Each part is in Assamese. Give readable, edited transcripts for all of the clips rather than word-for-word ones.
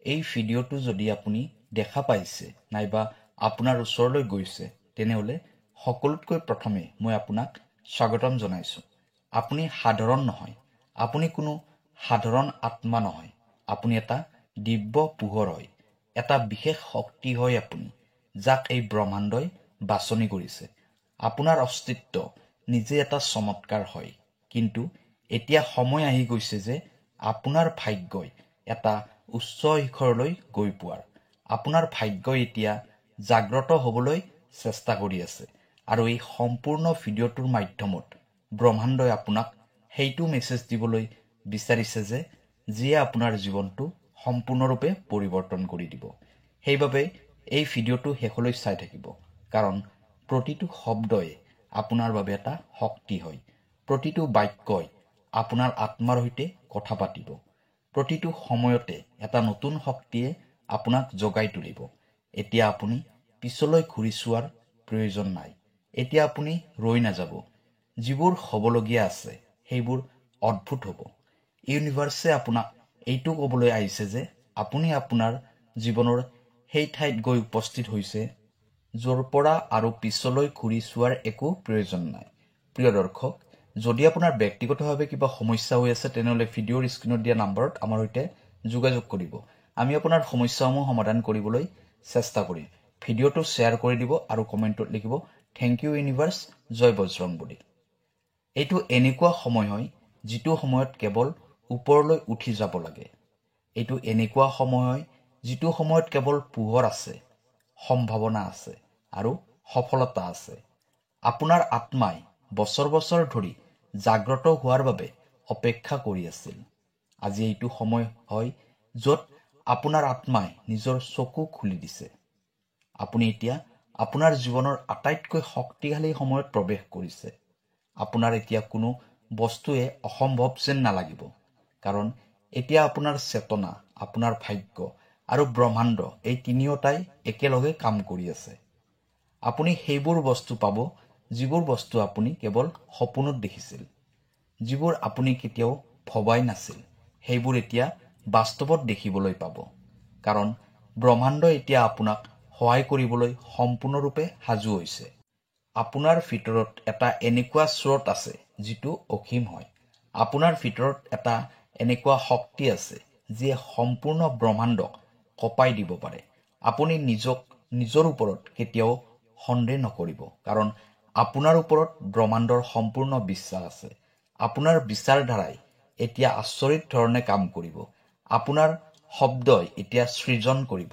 এই ভিডিঅ'টো যদি আপুনি দেখা পাইছে নাইবা আপোনাৰ ওচৰলৈ গৈছে তেনেহ'লে সকলোতকৈ প্ৰথমে মই আপোনাক স্বাগতম জনাইছোঁ। আপুনি সাধাৰণ নহয়, আপুনি কোনো সাধাৰণ আত্মা নহয়, আপুনি এটা দিব্য পোহৰ হয়, এটা বিশেষ শক্তি হয় আপুনি, যাক এই ব্ৰহ্মাণ্ডই বাছনি কৰিছে। আপোনাৰ অস্তিত্ব নিজে এটা চমৎকাৰ হয়, কিন্তু এতিয়া সময় আহি গৈছে যে আপোনাৰ ভাগ্যই এটা উচ্চ শিখৰলৈ গৈ পোৱাৰ। আপোনাৰ ভাগ্যই এতিয়া জাগ্ৰত হ'বলৈ চেষ্টা কৰি আছে, আৰু এই সম্পূৰ্ণ ভিডিঅ'টোৰ মাধ্যমত ব্ৰহ্মাণ্ডই আপোনাক সেইটো মেছেজ দিবলৈ বিচাৰিছে যে যিয়ে আপোনাৰ জীৱনটো সম্পূৰ্ণৰূপে পৰিৱৰ্তন কৰি দিব। সেইবাবে এই ভিডিঅ'টো শেষলৈ চাই থাকিব, কাৰণ প্ৰতিটো শব্দই আপোনাৰ বাবে এটা শক্তি হয়, প্ৰতিটো বাক্যই আপোনাৰ আত্মাৰ সৈতে কথা পাতিব, প্ৰতিটো সময়তে এটা নতুন শক্তিয়ে আপোনাক জগাই তুলিব। এতিয়া আপুনি পিছলৈ ঘূৰি চোৱাৰ প্ৰয়োজন নাই, এতিয়া আপুনি ৰৈ নাযাব। যিবোৰ হ'বলগীয়া আছে সেইবোৰ অদ্ভুত হ'ব। ইউনিভাৰ্ছে আপোনাক এইটো ক'বলৈ আহিছে যে আপুনি আপোনাৰ জীৱনৰ সেই ঠাইত গৈ উপস্থিত হৈছে য'ৰ পৰা আৰু পিছলৈ ঘূৰি চোৱাৰ একো প্ৰয়োজন নাই। প্ৰিয় দৰ্শক, যদি আপোনাৰ ব্যক্তিগতভাৱে কিবা সমস্যা হৈ আছে তেনেহ'লে ভিডিঅ'ৰ স্ক্ৰীণত দিয়া নম্বৰত আমাৰ সৈতে যোগাযোগ কৰিব। আমি আপোনাৰ সমস্যাসমূহ সমাধান কৰিবলৈ চেষ্টা কৰিম। ভিডিঅ'টো শ্বেয়াৰ কৰি দিব আৰু কমেণ্টত লিখিব থেংক ইউ ইউনিভাৰ্ছ, জয় বজৰং বুলি। এইটো এনেকুৱা সময় হয় যিটো সময়ত কেৱল ওপৰলৈ উঠি যাব লাগে। এইটো এনেকুৱা সময় হয় যিটো সময়ত কেৱল পোহৰ আছে, সম্ভাৱনা আছে আৰু সফলতা আছে। আপোনাৰ আত্মাই বছৰ বছৰ ধৰি জাগ্ৰত হোৱাৰ বাবে অপেক্ষা কৰি আছিল। আজি এইটো সময় হয় য'ত আপোনাৰ আত্মাই নিজৰ চকু খুলি দিছে। আপুনি এতিয়া আপোনাৰ জীৱনৰ আটাইতকৈ শক্তিশালী সময়ত প্ৰৱেশ কৰিছে। আপোনাৰ এতিয়া কোনো বস্তুৱে অসম্ভৱ যেন নালাগিব, কাৰণ এতিয়া আপোনাৰ চেতনা, আপোনাৰ ভাগ্য আৰু ব্ৰহ্মাণ্ড এই তিনিওটাই একেলগে কাম কৰি আছে। আপুনি সেইবোৰ বস্তু পাব যিবোৰ বস্তু আপুনি কেৱল সপোনত দেখিছিল, যিবোৰ আপুনি কেতিয়াও ভবাই নাছিল, সেইবোৰ এতিয়া বাস্তৱত দেখিবলৈ পাব, কাৰণ ব্ৰহ্মাণ্ডই এতিয়া আপোনাক সহায় কৰিবলৈ সম্পূৰ্ণৰূপে সাজু হৈছে। আপোনাৰ ভিতৰত এটা এনেকুৱা স্ৰোত আছে যিটো অসীম হয়। আপোনাৰ ভিতৰত এটা এনেকুৱা শক্তি আছে যিয়ে সম্পূৰ্ণ ব্ৰহ্মাণ্ডক কঁপাই দিব পাৰে। আপুনি নিজক নিজৰ ওপৰত কেতিয়াও সন্দেহ নকৰিব, কাৰণ আপোনাৰ ওপৰত ব্ৰহ্মাণ্ডৰ সম্পূৰ্ণ বিশ্বাস আছে। আপোনাৰ বিচাৰধাৰাই এতিয়া আচৰিত ধৰণে কাম কৰিব। আপোনাৰ শব্দই এতিয়া সৃজন কৰিব।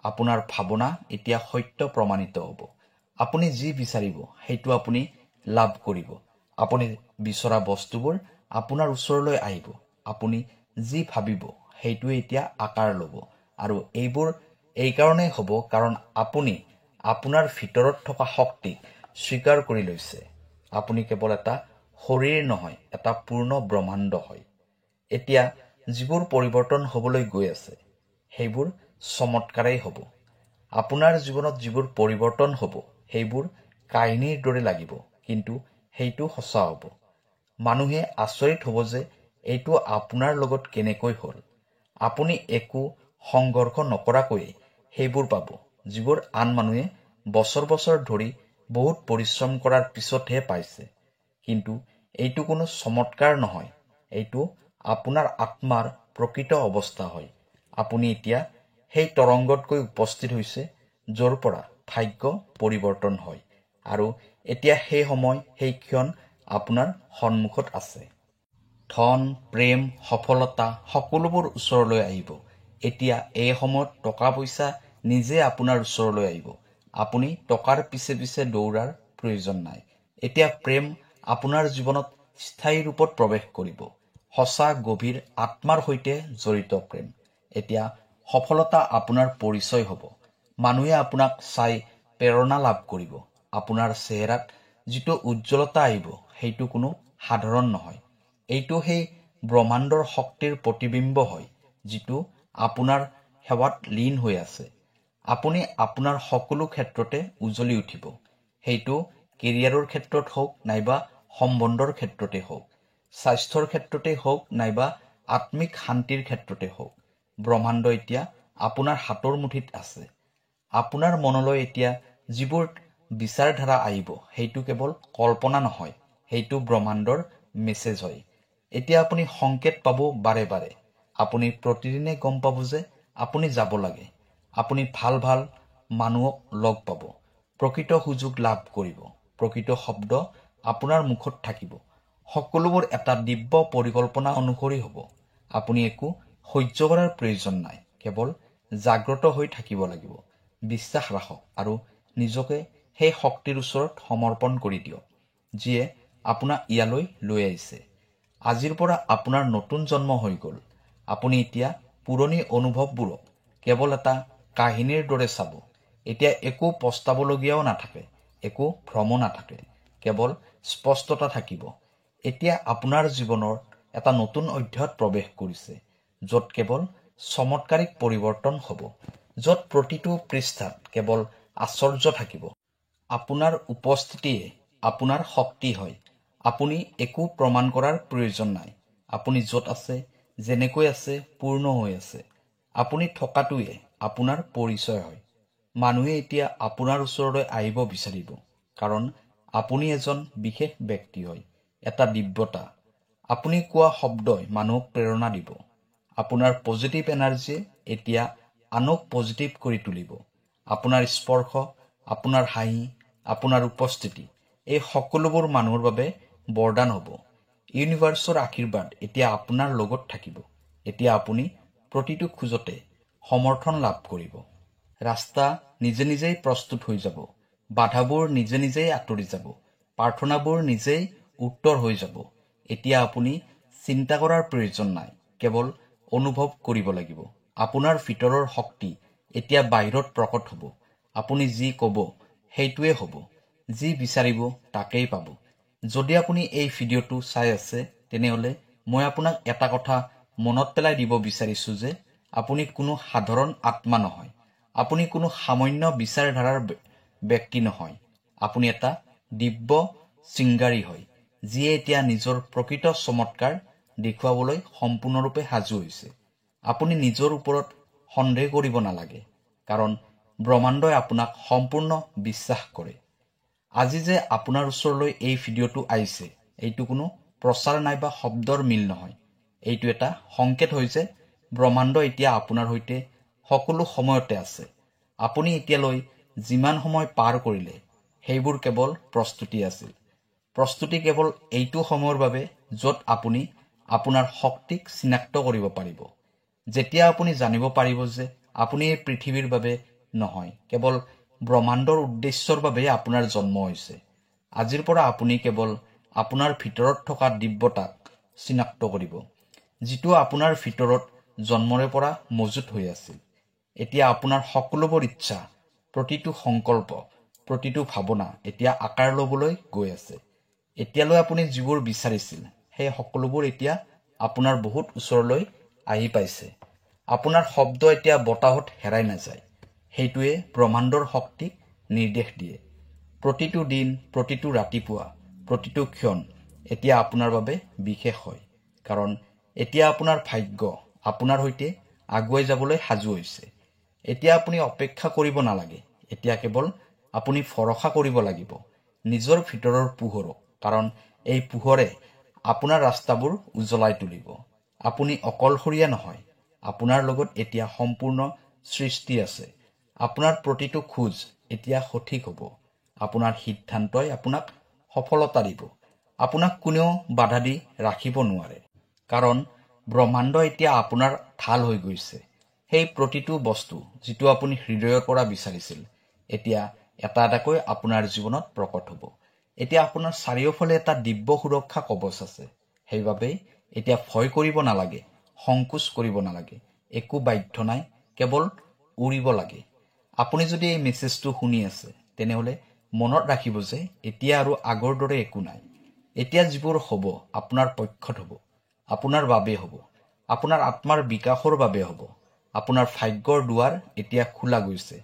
আপোনাৰ ভাৱনা এতিয়া সত্য প্ৰমাণিত হ'ব। আপুনি যি বিচাৰিব সেইটো আপুনি লাভ কৰিব। আপুনি বিচৰা বস্তুবোৰ আপোনাৰ ওচৰলৈ আহিব। আপুনি যি ভাবিব সেইটোৱে এতিয়া আকাৰ ল'ব, আৰু এইবোৰ এইকাৰণেই হ'ব কাৰণ আপুনি আপোনাৰ ভিতৰত থকা শক্তিক স্বীকাৰ কৰি লৈছে। আপুনি কেৱল এটা শৰীৰ নহয়, এটা পূৰ্ণ ব্ৰহ্মাণ্ড হয়। এতিয়া যিবোৰ পৰিৱৰ্তন হ'বলৈ গৈ আছে সেইবোৰ চমৎকাৰেই হ'ব। আপোনাৰ জীৱনত যিবোৰ পৰিৱৰ্তন হ'ব সেইবোৰ কাহিনীৰ দৰে লাগিব, কিন্তু সেইটো সঁচা হ'ব। মানুহে আচৰিত হ'ব যে এইটো আপোনাৰ লগত কেনেকৈ হ'ল। আপুনি একো সংঘৰ্ষ নকৰাকৈয়ে সেইবোৰ পাব, যিবোৰ আন মানুহে বছৰ বছৰ ধৰি বহুত পৰিশ্ৰম কৰাৰ পিছতহে পাইছে। কিন্তু এইটো কোনো চমৎকাৰ নহয়, এইটো আপোনাৰ আত্মাৰ প্ৰকৃত অৱস্থা হয়। আপুনি এতিয়া সেই তৰংগত গৈ উপস্থিত হৈছে য'ৰ পৰা ভাগ্য পৰিৱৰ্তন হয়, আৰু এতিয়া সেই সময়, সেই ক্ষণ আপোনাৰ সন্মুখত আছে। ধন, প্ৰেম, সফলতা সকলোবোৰ ওচৰলৈ আহিব। এতিয়া এই সময়ত টকা পইচা নিজে আপোনাৰ ওচৰলৈ আহিব। আপুনি টকাৰ পিছে পিছে দৌৰাৰ প্ৰয়োজন নাই। এতিয়া প্ৰেম আপোনাৰ জীৱনত স্থায়ী ৰূপত প্ৰৱেশ কৰিব। সঁচা, গভীৰ, আত্মাৰ সৈতে জড়িত প্ৰেম। এতিয়া সফলতা আপোনাৰ পৰিচয় হ'ব। মানুহে আপোনাক চাই প্ৰেৰণা লাভ কৰিব। আপোনাৰ চেহেৰাত যিটো উজ্জ্বলতা আহিব সেইটো কোনো সাধাৰণ নহয়। এইটো সেই ব্ৰহ্মাণ্ডৰ শক্তিৰ প্ৰতিবিম্ব হয় যিটো আপোনাৰ সেৱাত লীন হৈ আছে। আপুনি আপোনাৰ সকলো ক্ষেত্ৰতে উজ্বলি উঠিব। সেইটো কেৰিয়াৰৰ ক্ষেত্ৰত হওক নাইবা সম্বন্ধৰ ক্ষেত্ৰতে হওক, স্বাস্থ্যৰ ক্ষেত্ৰতে হওক নাইবা আত্মিক শান্তিৰ ক্ষেত্ৰতে হওক। ব্ৰহ্মাণ্ড এতিয়া আপোনাৰ হাতৰ মুঠিত আছে। আপোনাৰ মনলৈ এতিয়া যিবোৰ বিচাৰধাৰা আহিব সেইটো কেৱল কল্পনা নহয়, সেইটো ব্ৰহ্মাণ্ডৰ মেছেজ হয়। এতিয়া আপুনি সংকেত পাব বাৰে বাৰে। আপুনি প্ৰতিদিনে গম পাব যে আপুনি যাব লাগে। আপুনি ভাল ভাল মানুহক লগ পাব, প্ৰকৃত সুযোগ লাভ কৰিব, প্ৰকৃত শব্দ আপোনাৰ মুখত থাকিব। সকলোবোৰ এটা দিব্য পৰিকল্পনা অনুসৰি হ'ব। আপুনি একো সহ্য কৰাৰ প্ৰয়োজন নাই, কেৱল জাগ্ৰত হৈ থাকিব লাগিব। বিশ্বাস ৰাখক আৰু নিজকে সেই শক্তিৰ ওচৰত সমৰ্পণ কৰি দিয়ক, যিয়ে আপোনাক ইয়ালৈ লৈ আহিছে। আজিৰ পৰা আপোনাৰ নতুন জন্ম হৈ গ'ল। আপুনি এতিয়া পুৰণি অনুভৱবোৰক কেৱল এটা কাহিনীৰ দৰে চাব। এতিয়া একো পস্তাবলগীয়াও নাথাকে, একো ভ্ৰম নাথাকে, কেৱল স্পষ্টতা থাকিব। এতিয়া আপোনাৰ জীৱনৰ এটা নতুন অধ্যায়ত প্ৰৱেশ কৰিছে, য'ত কেৱল চমৎকাৰিক পৰিৱৰ্তন হ'ব, য'ত প্ৰতিটো পৃষ্ঠাত কেৱল আশ্চৰ্য থাকিব। আপোনাৰ উপস্থিতিয়ে আপোনাৰ শক্তি হয়। আপুনি একো প্ৰমাণ কৰাৰ প্ৰয়োজন নাই। আপুনি য'ত আছে, যেনেকৈ আছে, পূৰ্ণ হৈ আছে। আপুনি থকাটোৱে আপোনাৰ পৰিচয় হয়। মানুহে এতিয়া আপোনাৰ ওচৰলৈ আহিব বিচাৰিব, কাৰণ আপুনি এজন বিশেষ ব্যক্তি হয়, এটা দিব্যতা। আপুনি কোৱা শব্দই মানুহক প্ৰেৰণা দিব। আপোনাৰ পজিটিভ এনাৰ্জিয়ে এতিয়া আনক পজিটিভ কৰি তুলিব। আপোনাৰ স্পৰ্শ, আপোনাৰ হাঁহি, আপোনাৰ উপস্থিতি, এই সকলোবোৰ মানুহৰ বাবে বৰদান হ'ব। ইউনিভাৰ্ছৰ আশীৰ্বাদ এতিয়া আপোনাৰ লগত থাকিব। এতিয়া আপুনি প্ৰতিটো খোজতে সমৰ্থন লাভ কৰিব। ৰাস্তা নিজে নিজেই প্ৰস্তুত হৈ যাব। বাধাবোৰ নিজে নিজেই আঁতৰি যাব। প্ৰাৰ্থনাবোৰ নিজেই উত্তৰ হৈ যাব। এতিয়া আপুনি চিন্তা কৰাৰ প্ৰয়োজন নাই, কেৱল অনুভৱ কৰিব লাগিব। আপোনাৰ ভিতৰৰ শক্তি এতিয়া বাহিৰত প্ৰকট হ'ব। আপুনি যি ক'ব সেইটোৱে হ'ব, যি বিচাৰিব তাকেই পাব। যদি আপুনি এই ভিডিঅ'টো চাই আছে, তেনেহ'লে মই আপোনাক এটা কথা মনত পেলাই দিব বিচাৰিছোঁ যে আপুনি কোনো সাধাৰণ আত্মা নহয়। আপুনি কোনো সামান্য বিচাৰধাৰাৰ ব্যক্তি নহয়। আপুনি এটা দিব্য শৃংগাৰী হয়, যিয়ে এতিয়া নিজৰ প্ৰকৃত চমৎকাৰ দেখুৱাবলৈ সম্পূৰ্ণৰূপে সাজু হৈছে। আপুনি নিজৰ ওপৰত সন্দেহ কৰিব নালাগে, কাৰণ ব্ৰহ্মাণ্ডই আপোনাক সম্পূৰ্ণ বিশ্বাস কৰে। আজি যে আপোনাৰ ওচৰলৈ এই ভিডিঅ'টো আহিছে, এইটো কোনো প্ৰচাৰ নাইবা শব্দৰ মিল নহয়। এইটো এটা সংকেত হয় যে ব্ৰহ্মাণ্ড এতিয়া আপোনাৰ সৈতে সকলো সময়তে আছে। আপুনি এতিয়ালৈ যিমান সময় পাৰ কৰিলে, সেইবোৰ কেৱল প্ৰস্তুতি আছিল। প্ৰস্তুতি কেৱল এইটো সময়ৰ বাবে য'ত আপুনি আপোনাৰ শক্তিক চিনাক্ত কৰিব পাৰিব। যেতিয়া আপুনি জানিব পাৰিব যে আপুনি এই পৃথিৱীৰ বাবে নহয়, কেৱল ব্ৰহ্মাণ্ডৰ উদ্দেশ্যৰ বাবে আপোনাৰ জন্ম হৈছে। আজিৰ পৰা আপুনি কেৱল আপোনাৰ ভিতৰত থকা দিব্যতাক চিনাক্ত কৰিব, যিটো আপোনাৰ ভিতৰত জন্মৰে পৰা মজুত হৈ আছিল। এতিয়া আপোনাৰ সকলোবোৰ ইচ্ছা, প্ৰতিটো সংকল্প, প্ৰতিটো ভাৱনা এতিয়া আকাৰ ল'বলৈ গৈ আছে। এতিয়ালৈ আপুনি যিবোৰ বিচাৰিছিল, সেই সকলোবোৰ এতিয়া আপোনাৰ বহুত ওচৰলৈ আহি পাইছে। আপোনাৰ শব্দ এতিয়া বতাহত হেৰাই নাযায়। সেইটোৱে ব্ৰহ্মাণ্ডৰ শক্তিক নিৰ্দেশ দিয়ে। প্ৰতিটো দিন, প্ৰতিটো ৰাতিপুৱা, প্ৰতিটো ক্ষণ এতিয়া আপোনাৰ বাবে বিশেষ হয়, কাৰণ এতিয়া আপোনাৰ ভাগ্য আপোনাৰ সৈতে আগুৱাই যাবলৈ সাজু হৈছে। এতিয়া আপুনি অপেক্ষা কৰিব নালাগে। এতিয়া কেৱল আপুনি ভৰসা কৰিব লাগিব নিজৰ ভিতৰৰ পোহৰক, কাৰণ এই পোহৰে আপোনাৰ ৰাস্তাবোৰ উজ্বলাই তুলিব। আপুনি অকলশৰীয়া নহয়। আপোনাৰ লগত এতিয়া সম্পূৰ্ণ সৃষ্টি আছে। আপোনাৰ প্ৰতিটো খোজ এতিয়া সঠিক হ'ব। আপোনাৰ সিদ্ধান্তই আপোনাক সফলতা দিব। আপোনাক কোনেও বাধা দি ৰাখিব নোৱাৰে, কাৰণ ব্ৰহ্মাণ্ড এতিয়া আপোনাৰ ঢাল হৈ গৈছে। সেই প্ৰতিটো বস্তু যিটো আপুনি হৃদয়ৰ পৰা বিচাৰিছিল, এতিয়া এটা এটাকৈ আপোনাৰ জীৱনত প্ৰকট হ'ব। এতিয়া আপোনাৰ চাৰিওফালে এটা দিব্য সুৰক্ষা কৱচ আছে। সেইবাবেই এতিয়া ভয় কৰিব নালাগে, সংকোচ কৰিব নালাগে। একো বাধ্য নাই, কেৱল উৰিব লাগে। আপুনি যদি এই মেছেজটো শুনি আছে, তেনেহ'লে মনত ৰাখিব যে এতিয়া আৰু আগৰ দৰে একো নাই। এতিয়া যিবোৰ হ'ব আপোনাৰ পক্ষত হ'ব, আপোনাৰ বাবে হ'ব, আপোনাৰ আত্মাৰ বিকাশৰ বাবে হ'ব। আপোনাৰ ভাগ্যৰ দুৱাৰ এতিয়া খোলা গৈছে।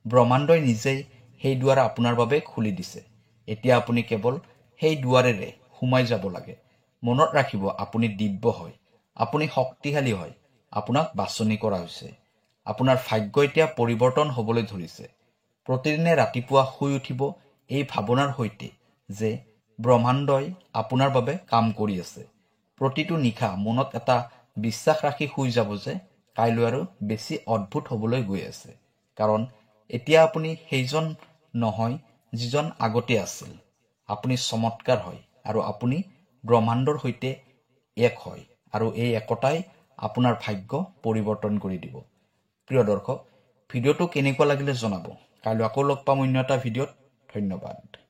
ব্ৰহ্মাণ্ডই নিজেই সেই দুৱাৰ আপোনাৰ বাবে খুলি দিছে। এতিয়া আপুনি কেৱল সেই দুৱাৰেৰে সোমাই যাব লাগে। মনত ৰাখিব, আপুনি দিব্য হয়, আপুনি শক্তিশালী হয়, আপোনাক বাছনি কৰা হৈছে। আপোনাৰ ভাগ্য এতিয়া পৰিৱৰ্তন হ'বলৈ ধৰিছে। প্ৰতিদিনে ৰাতিপুৱা শুই উঠিব এই ভাৱনাৰ সৈতে যে ব্ৰহ্মাণ্ডই আপোনাৰ বাবে কাম কৰি আছে। প্ৰতিটো নিশা মনত এটা বিশ্বাস ৰাখি শুই যাব যে কাইলৈ আৰু বেছি অদ্ভুত হ'বলৈ গৈ আছে, কাৰণ এতিয়া আপুনি সেইজন নহয় যিজন আগতে আছিল। আপুনি চমৎকাৰ হয় আৰু আপুনি ব্ৰহ্মাণ্ডৰ সৈতে এক হয়, আৰু এই একতাই আপোনাৰ ভাগ্য পৰিৱৰ্তন কৰি দিব। প্ৰিয় দৰ্শক, ভিডিঅ'টো কেনেকুৱা লাগিলে জনাব। কাইলৈ আকৌ লগ পাম অন্য এটা ভিডিঅ'ত। ধন্যবাদ।